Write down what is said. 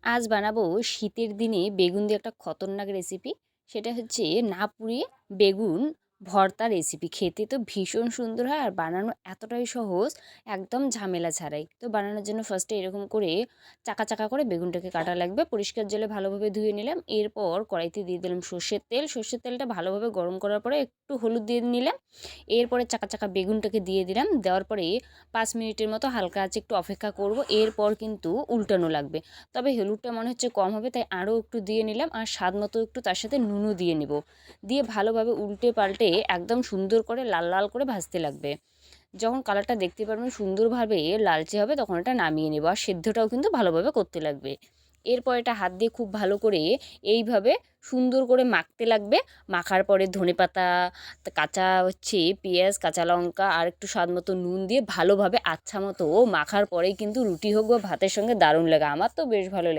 আজ বানাবো শীতের দিনে বেগুন দিয়ে একটা খতরনাক রেসিপি। সেটা হচ্ছে না পুড়িয়ে বেগুন ভর্তা রেসিপি। খেতে তো ভীষণ সুন্দর হয় আর বানানো এতটাই সহজ, একদম ঝামেলা ছাড়াই। তো বানানোর জন্য ফার্স্টে এরকম করে চাকা চাকা করে বেগুনটাকে কাটা লাগবে। পরিষ্কার জলে ভালোভাবে ধুয়ে নিলাম। এরপর কড়াইতে দিয়ে দিলাম সর্ষের তেল। সর্ষের তেলটা ভালোভাবে গরম করার পরে একটু হলুদ দিয়ে নিলাম। এরপরে চাকা চাকা বেগুনটাকে দিয়ে দিলাম। দেওয়ার পরে 5 মিনিটের মতো হালকা আঁচে একটু অপেক্ষা করব। এরপর কিন্তু উল্টানো লাগবে। তবে হলুদটা মনে হচ্ছে কম হবে, তাই আরও একটু দিয়ে নিলাম। আর স্বাদ মতো একটু তার সাথে নুনও দিয়ে নেব। দিয়ে ভালোভাবে উল্টে পাল্টে একদম সুন্দর করে লাল লাল করে ভাজতে লাগবে। যখন কালারটা দেখতে পারবেন সুন্দরভাবে লালচে হবে, তখন এটা নামিয়ে নেব। আর সেদ্ধটাও কিন্তু ভালোভাবে করতে লাগবে। এরপর এটা হাত দিয়ে খুব ভালো করে এইভাবে সুন্দর করে মাখতে লাগবে। মাখার পরে ধনেপাতা, কাঁচা পেঁয়াজ, কাঁচা লঙ্কা আর একটু স্বাদ মতো নুন দিয়ে ভালোভাবে আচ্ছা মতো মাখার পরেই কিন্তু রুটি হোক বা ভাতের সঙ্গে দারুণ লাগে। আমার তো বেশ ভালো লাগে।